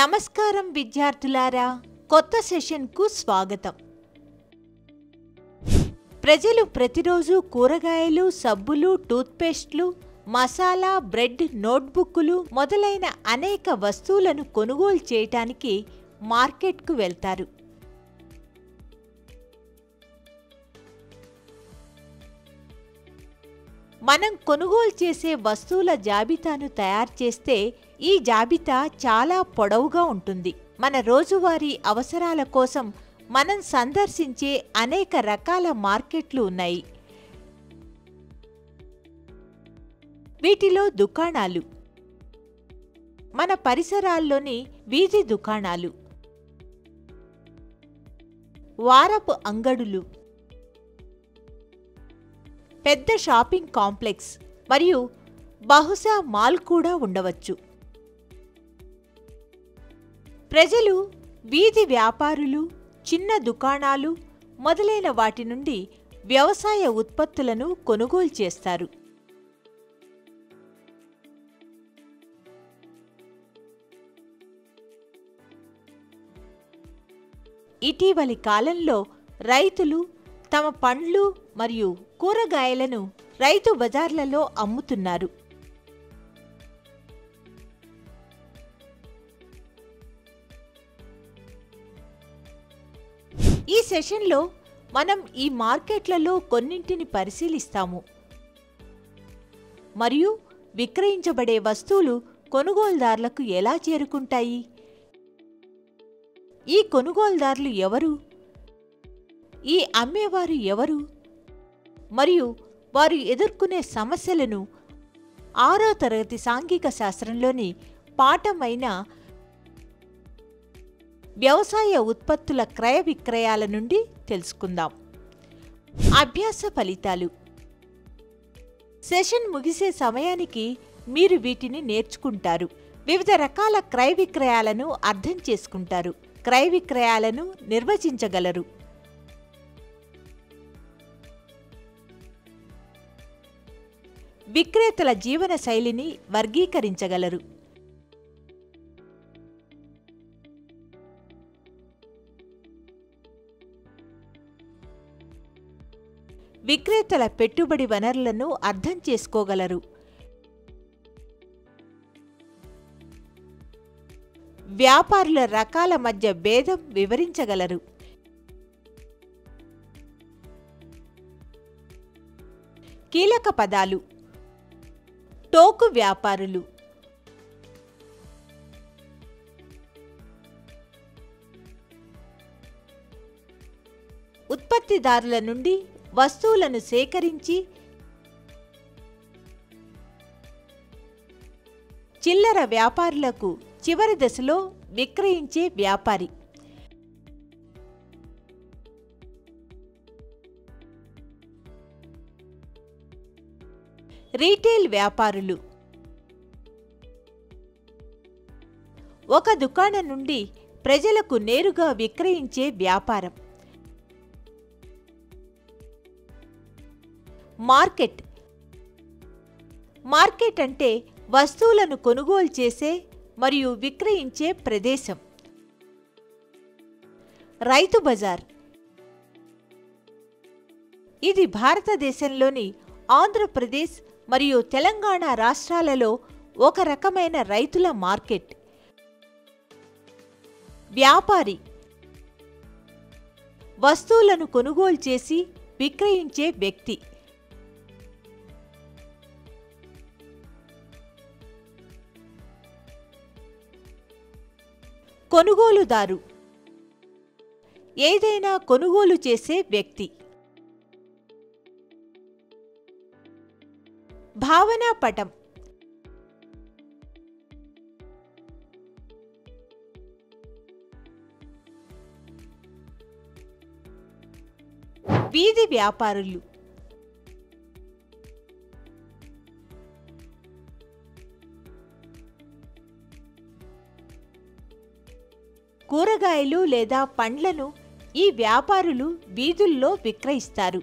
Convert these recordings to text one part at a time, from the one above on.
నమస్కారం విద్యార్థులారా, కొత్త సెషన్కు స్వాగతం. ప్రజలు ప్రతిరోజు కూరగాయలు, సబ్బులు, టూత్పేస్ట్లు, మసాలా, బ్రెడ్, నోట్బుక్కులు మొదలైన అనేక వస్తువులను కొనుగోలు చేయటానికి మార్కెట్కు వెళ్తారు. మనం కొనుగోలు చేసే వస్తువుల జాబితాను తయారు చేస్తే ఈ జాబితా చాలా పొడవుగా ఉంటుంది. మన రోజువారీ అవసరాల కోసం మనం సందర్శించే అనేక రకాల మార్కెట్లు ఉన్నాయి. వీటిలో దుకాణాలు, మన పరిసరాల్లోని వీధి దుకాణాలు, వారపు అంగడులు, పెద్ద షాపింగ్ కాంప్లెక్స్ మరియు బహుశా మాల్ కూడా ఉండవచ్చు. ప్రజలు వీధి వ్యాపారులు, చిన్న దుకాణాలు మొదలైన వాటి నుండి వ్యవసాయ ఉత్పత్తులను కొనుగోలు చేస్తారు. ఇటీవలి కాలంలో రైతులు తమ పండ్లు మరియు కూరగాయలను రైతు బజార్లలో అమ్ముతున్నారు. ఈ సెషన్లో మనం ఈ మార్కెట్లలో కొన్నింటిని పరిశీలిస్తాము మరియు విక్రయించబడే వస్తువులు కొనుగోలుదారులకు ఎలా చేరుకుంటాయి, ఈ కొనుగోలుదారులు ఎవరు, ఈ అమ్మేవారు ఎవరు మరియు వారు ఎదుర్కొనే సమస్యలను 6వ తరగతి సాంఘిక శాస్త్రంలోని పాఠమైన వ్యవసాయ ఉత్పత్తుల క్రయ విక్రయాల నుండి తెలుసుకుందాం. అభ్యాస ఫలితాలు. సెషన్ ముగిసే సమయానికి మీరు వీటిని నేర్చుకుంటారు. వివిధ రకాల క్రయ విక్రయాలను అర్థం చేసుకుంటారు. క్రయ విక్రయాలను నిర్వచించగలరు. విక్రేతల జీవన శైలిని వర్గీకరించగలరు. విక్రేతల పెట్టుబడి వనరులను అర్థం చేసుకోగలరు. వ్యాపారుల రకాల మధ్య భేదం వివరించగలరు. కీలక పదాలు: టోకు వ్యాపారులు, ఉత్పత్తిదారుల నుండి వస్తువులను సేకరించి చిల్లర వ్యాపారులకు చివరి దశలో విక్రయించే వ్యాపారి. రీటైల్ వ్యాపారులు ఒక దుకాణం నుండి ప్రజలకు నేరుగా విక్రయించే వ్యాపారం. మార్కెట్ అంటే వస్తువులను కొనుగోలు చేసే మరియు విక్రయించే ప్రదేశం. రైతు బజార్ ఇది భారతదేశంలోని ఆంధ్రప్రదేశ్ మరియు తెలంగాణ రాష్ట్రాలలో ఒక రకమైన రైతుల మార్కెట్. వ్యాపారి వస్తువులను కొనుగోలు చేసి విక్రయించే వ్యక్తి. కొనుగోలుదారు ఏదైనా కొనుగోలు చేసే వ్యక్తి. భావనా పటం వీధి వ్యాపారులు కూరగాయలు లేదా పండ్లను ఈ వ్యాపారులు వీధుల్లో విక్రయిస్తారు.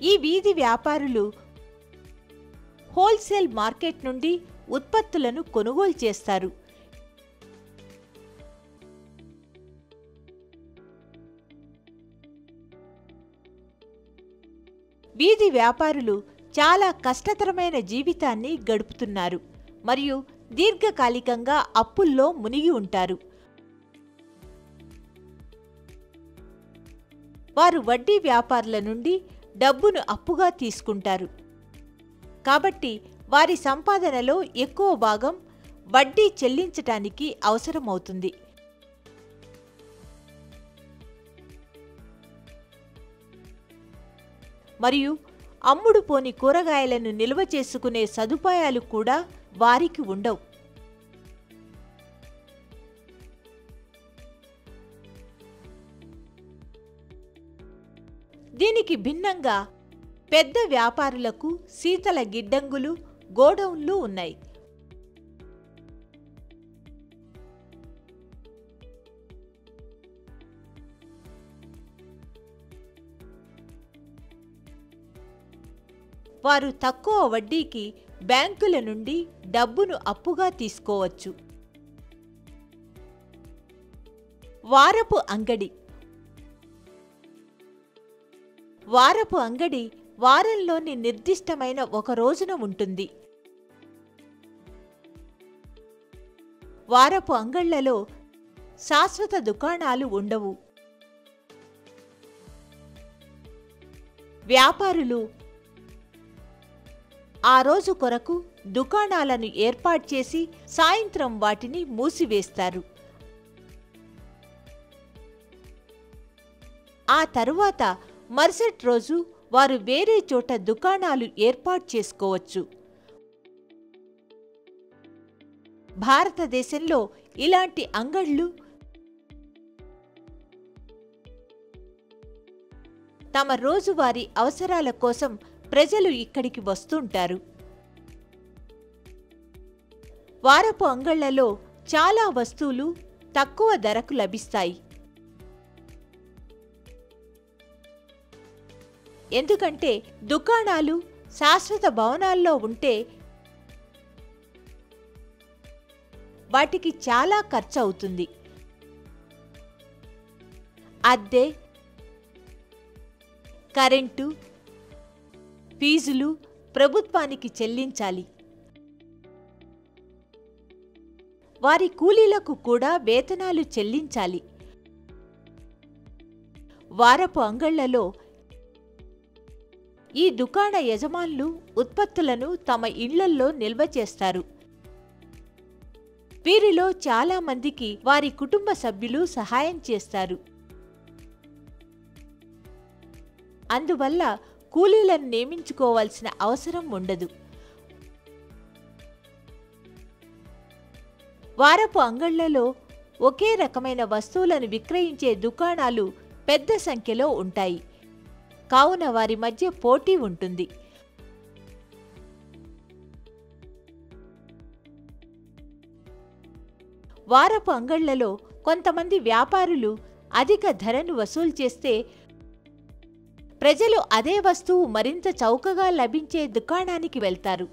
ఈ వీధి వ్యాపారులు హోల్సేల్ మార్కెట్ నుండి ఉత్పత్తులను కొనుగోలు చేస్తారు. వీధి వ్యాపారులు చాలా కష్టతరమైన జీవితాన్ని గడుపుతున్నారు మరియు దీర్ఘకాలికంగా అప్పుల్లో మునిగి ఉంటారు. వారు వడ్డీ వ్యాపారుల నుండి డబ్బును అప్పుగా తీసుకుంటారు. కాబట్టి వారి సంపాదనలో ఎక్కువ భాగం వడ్డీ చెల్లించటానికి అవసరమవుతుంది. మరియు అమ్ముడుపోని కూరగాయలను నిల్వ చేసుకునే సదుపాయాలు కూడా వారికి ఉండవు. దీనికి భిన్నంగా పెద్ద వ్యాపారులకు శీతల గిడ్డంగులు, గోడౌన్లు ఉన్నాయి. వారు తక్కువ వడ్డీకి బ్యాంకుల నుండి డబ్బును అప్పుగా తీసుకోవచ్చు. వారపు అంగడి. వారపు అంగడి వారంలోని నిర్దిష్టమైన ఒక రోజున ఉంటుంది. వారపు అంగళ్లలో శాశ్వత దుకాణాలు ఉండవు. వ్యాపారులు ఆ రోజు కొరకు దుకాణాలను ఏర్పాటు చేసి సాయంత్రం వాటిని మూసివేస్తారు. ఆ తరువాత మరుసటి రోజు వారు వేరే చోట దుకాణాలు ఏర్పాటు చేసుకోవచ్చు. భారతదేశంలో ఇలాంటి అంగళ్ళు తమ రోజువారీ అవసరాల కోసం ప్రజలు ఇక్కడికి వస్తుంటారు. వారపు అంగళ్లలో చాలా వస్తువులు తక్కువ ధరకు లభిస్తాయి. ఎందుకంటే దుకాణాలు శాశ్వత భవనాల్లో ఉంటే వాటికి చాలా ఖర్చు అవుతుంది. అద్దె, కరెంటు, ఫీజులు ప్రభుత్వానికి చెల్లించాలి. వారి కూలీలకు కూడా వేతనాలు చెల్లించాలి. వారపు అంగళ్లలో ఈ దుకాణ యజమానులు ఉత్పత్తులను తమ ఇళ్లల్లో నిల్వ చేస్తారు. వీరిలో చాలా మందికి వారి కుటుంబ సభ్యులు సహాయం చేస్తారు. అందువల్ల కూలీలను నియమించుకోవాల్సిన అవసరం ఉండదు. వారపు అంగళ్లలో ఒకే రకమైన వస్తువులను విక్రయించే దుకాణాలు పెద్ద సంఖ్యలో ఉంటాయి. కావున వారి మధ్య పోటీ ఉంటుంది. వారపు అంగళ్లలో కొంతమంది వ్యాపారులు అధిక ధరను వసూలు చేస్తే ప్రజలు అదే వస్తువు మరింత చౌకగా లభించే దుకాణానికి వెళ్తారు.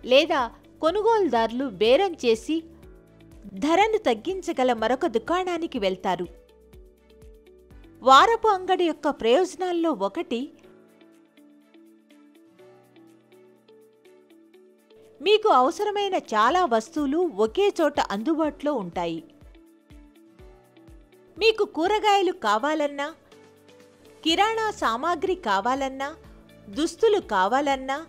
లేదా కొనుగోలుదారులు బేరం చేసి ధరను తగ్గించగల మరొక దుకాణానికి వెళ్తారు. వారపు అంగడి యొక్క ప్రయోజనాల్లో ఒకటి, మీకు అవసరమైన చాలా వస్తువులు ఒకే చోట అందుబాటులో ఉంటాయి. మీకు కూరగాయలు కావాలన్నా, కిరాణా సామాగ్రి కావాలన్నా, దుస్తులు కావాలన్నా,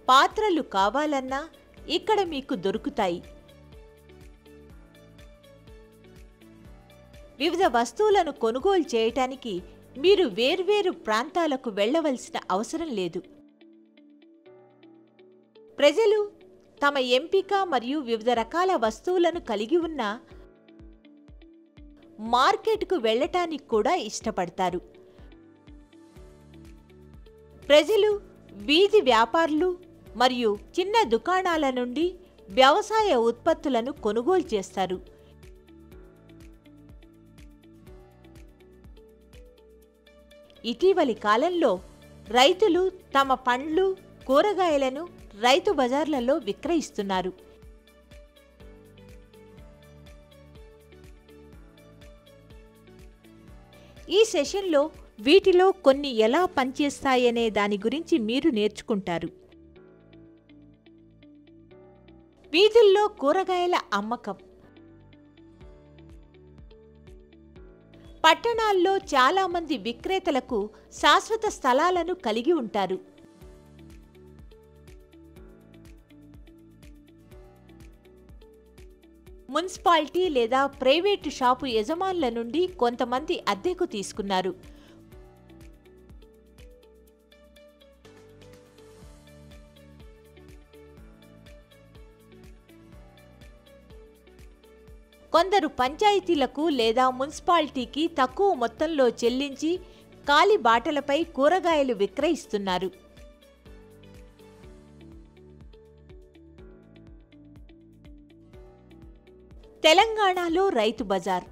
పాత్రలు కావాలన్నా ఇక్కడ మీకు దొరుకుతాయి. వివిధ వస్తువులను కొనుగోలు చేయటానికి మీరు వేర్వేరు ప్రాంతాలకు వెళ్ళవలసిన అవసరం లేదు. ప్రజలు తమ ఎంపిక మరియు వివిధ రకాల వస్తువులను కలిగి ఉన్న మార్కెట్కు వెళ్ళటానికి కూడా ఇష్టపడతారు. ప్రజలు వీధి వ్యాపారులు మరియు చిన్న దుకాణాల నుండి వ్యవసాయ ఉత్పత్తులను కొనుగోలు చేస్తారు. ఇటీవలి కాలంలో రైతులు తమ పండ్లు, కూరగాయలను రైతు బజార్లలో విక్రయిస్తున్నారు. ఈ సెషన్లో వీటిలో కొన్ని ఎలా పనిచేస్తాయనే దాని గురించి మీరు నేర్చుకుంటారు. వీధుల్లో కూరగాయల అమ్మకం. పట్టణాల్లో చాలామంది విక్రేతలకు శాశ్వత స్థలాలను కలిగి ఉంటారు. మున్సిపాలిటీ లేదా ప్రైవేటు షాపు యజమానుల నుండి కొంతమంది అద్దెకు తీసుకున్నారు. కొందరు పంచాయతీలకు లేదా మున్సిపాలిటీకి తక్కువ మొత్తంలో చెల్లించి ఖాళీ బాటలపై కూరగాయలు విక్రయిస్తున్నారు. తెలంగాణలో రైతు బజార్.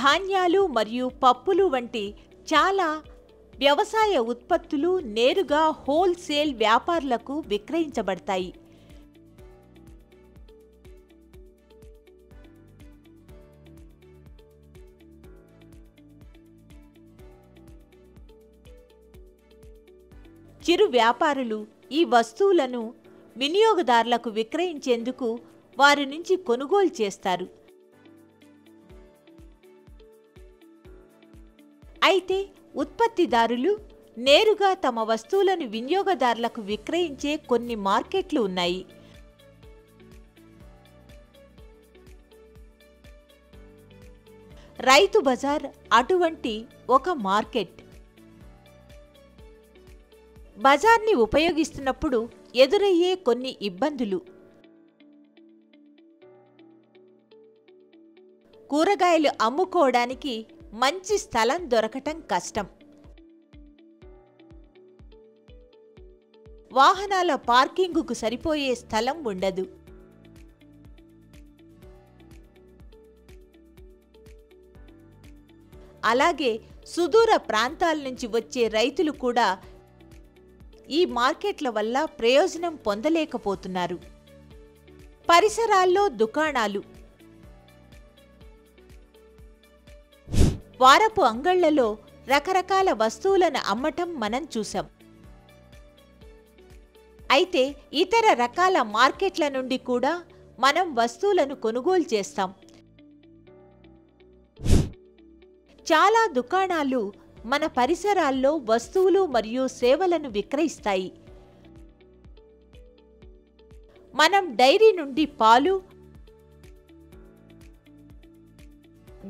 ధాన్యాలు మరియు పప్పులు వంటి చాలా వ్యవసాయ ఉత్పత్తులు నేరుగా హోల్సేల్ వ్యాపారులకు విక్రయించబడతాయి. చిరు వ్యాపారులు ఈ వస్తువులను వినియోగదారులకు విక్రయించేందుకు వారి నుంచి కొనుగోలు చేస్తారు. అయితే ఉత్పత్తిదారులు నేరుగా తమ వస్తువులను వినియోగదారులకు విక్రయించే కొన్ని మార్కెట్లు ఉన్నాయి. రైతు బజార్ అటువంటి ఒక మార్కెట్. బజార్ని ఉపయోగిస్తున్నప్పుడు ఎదురయ్యే కొన్ని ఇబ్బందులు. కూరగాయలు అమ్ముకోవడానికి మంచి స్థలం దొరకటం కష్టం. వాహనాల పార్కింగుకు సరిపోయే స్థలం ఉండదు. అలాగే సుదూర ప్రాంతాల నుంచి వచ్చే రైతులు కూడా ఈ మార్కెట్ల వల్ల ప్రయోజనం పొందలేకపోతున్నారు. పరిసరాల్లో దుకాణాలు. వారపు అంగళ్లలో రకరకాల వస్తువులను అమ్మటం మనం చూసాం. అయితే ఇతర రకాల మార్కెట్ల నుండి కూడా మనం వస్తువులను కొనుగోలు చేస్తాం. చాలా దుకాణాలు మన పరిసరాల్లో వస్తువులు మరియు సేవలను విక్రయిస్తాయి. మనం డైరీ నుండి పాలు,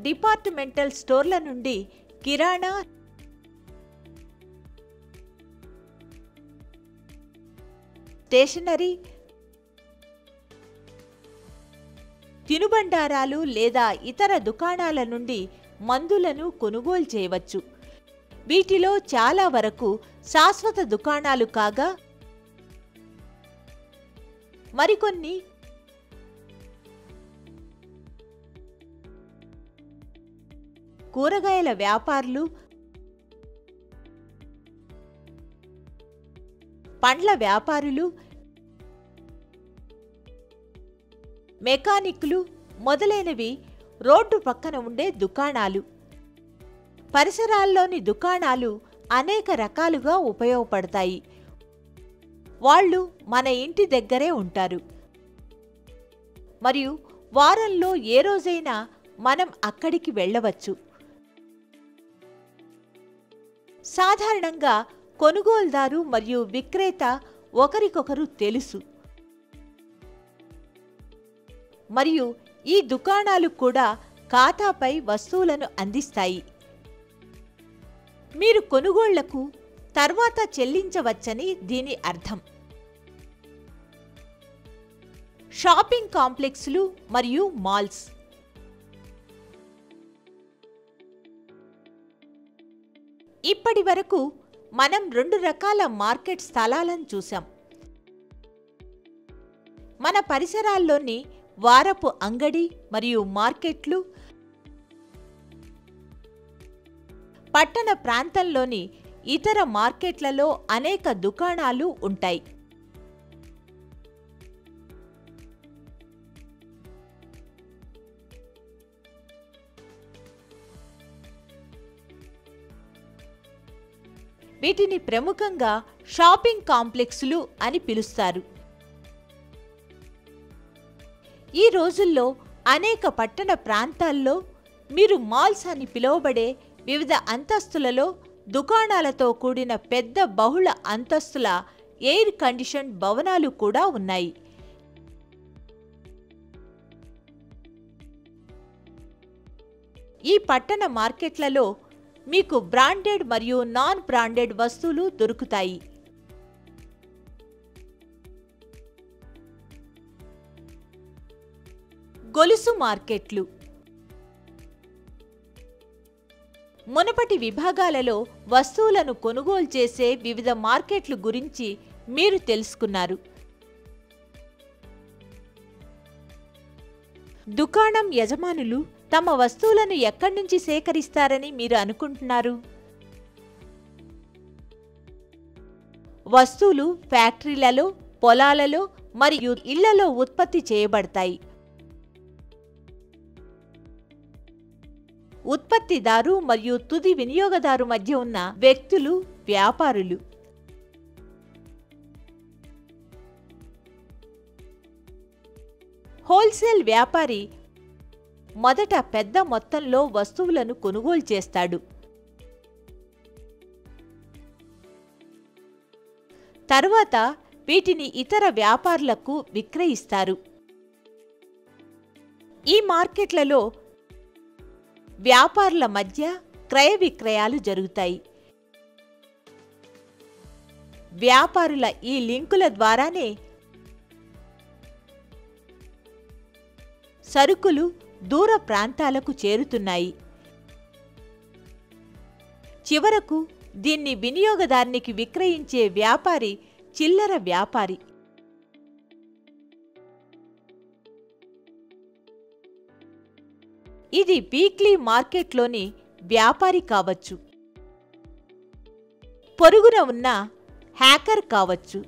డిపార్ట్మెంటల్ స్టోర్ల నుండి కిరాణా, స్టేషనరీ, తినుబండారాలు లేదా ఇతర దుకాణాల నుండి మందులను కొనుగోలు చేయవచ్చు. వీటిలో చాలా వరకు శాశ్వత దుకాణాలు కాగా మరికొన్ని కూరగాయల వ్యాపారులు, పండ్ల వ్యాపారులు, మెకానిక్లు మొదలైనవి రోడ్డు పక్కన ఉండే దుకాణాలు. పరిసరాల్లోని దుకాణాలు అనేక రకాలుగా ఉపయోగపడతాయి. వాళ్ళు మన ఇంటి దగ్గరే ఉంటారు మరియు వారంలో ఏ రోజైనా మనం అక్కడికి వెళ్ళవచ్చు. సాధారణంగా కొనుగోలుదారు మరియు విక్రేత ఒకరికొకరు తెలుసు మరియు ఈ దుకాణాలు కూడా ఖాతాపై వస్తువులను అందిస్తాయి. మీరు కొనుగోళ్లకు తర్వాత చెల్లించవచ్చని దీని అర్థం. షాపింగ్ కాంప్లెక్స్లు మరియు మాల్స్. ఇప్పటి వరకు మనం 2 రకాల మార్కెట్ స్థలాలను చూసాం. మన పరిసరాల్లోని వారపు అంగడి మరియు మార్కెట్లు, పట్టణ ప్రాంతంలోని ఇతర మార్కెట్లలో అనేక దుకాణాలు ఉంటాయి. వీటిని ప్రముఖంగా షాపింగ్ కాంప్లెక్స్లు అని పిలుస్తారు. ఈ రోజుల్లో అనేక పట్టణ ప్రాంతాల్లో మీరు మాల్స్ అని పిలువబడే వివిధ అంతస్తులలో దుకాణాలతో కూడిన పెద్ద బహుళ అంతస్తుల ఎయిర్ కండిషన్ భవనాలు కూడా ఉన్నాయి. ఈ పట్టణ మార్కెట్లలో మీకు బ్రాండెడ్ మరియు నాన్ బ్రాండెడ్ వస్తువులు దొరుకుతాయి. గొలుసు మార్కెట్లు. మునుపటి విభాగాలలో వస్తువులను కొనుగోలు చేసే వివిధ మార్కెట్లు గురించి మీరు తెలుసుకున్నారు. దుకాణం యజమానులు తమ వస్తువులను ఎక్కడి నుంచి సేకరిస్తారని మీరు అనుకుంటున్నారు? వస్తువులు ఫ్యాక్టరీలలో, పొలాలలో మరియు ఇళ్లలో ఉత్పత్తి చేయబడతాయి. ఉత్పత్తిదారు మరియు తుది వినియోగదారు మధ్య ఉన్న వ్యక్తులు వ్యాపారులు. హోల్సేల్ వ్యాపారి మొదట పెద్ద మొత్తంలో వస్తువులను కొనుగోలు చేస్తాడు. తరువాత వీటిని ఇతర వ్యాపారులకు విక్రయిస్తారు. ఈ మార్కెట్లలో వ్యాపారుల మధ్య క్రయ విక్రయాలు జరుగుతాయి. వ్యాపారుల ఈ లింకుల ద్వారానే సరుకులు దూర ప్రాంతాలకు చేరుతున్నాయి. చివరకు దీన్ని వినియోగదారునికి విక్రయించే వ్యాపారి చిల్లర వ్యాపారి. ఇది వీక్లీ మార్కెట్లోని వ్యాపారి కావచ్చు, పొరుగున ఉన్న హ్యాకర్ కావచ్చు.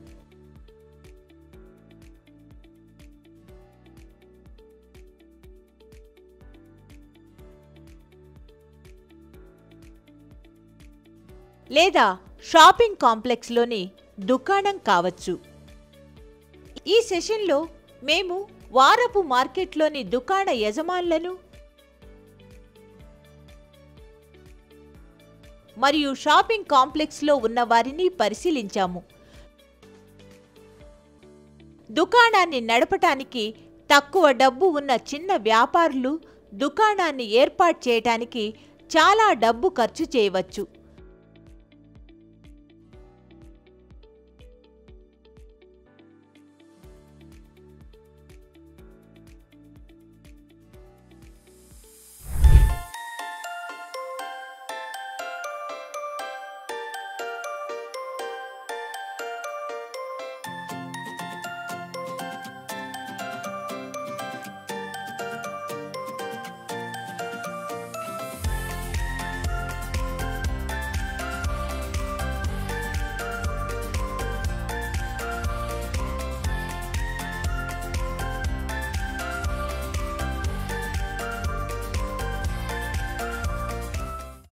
లేదా షాపింగ్ కాంప్లెక్స్లోని దుకాణం కావచ్చు. ఈ సెషన్లో మేము వారపు మార్కెట్లోని దుకాణ యజమానులను మరియు షాపింగ్ కాంప్లెక్స్లో ఉన్న వారిని పరిశీలించాము. దుకాణాన్ని నడపటానికి తక్కువ డబ్బు ఉన్న చిన్న వ్యాపారులు దుకాణాన్ని ఏర్పాటు చేయటానికి చాలా డబ్బు ఖర్చు చేయవచ్చు.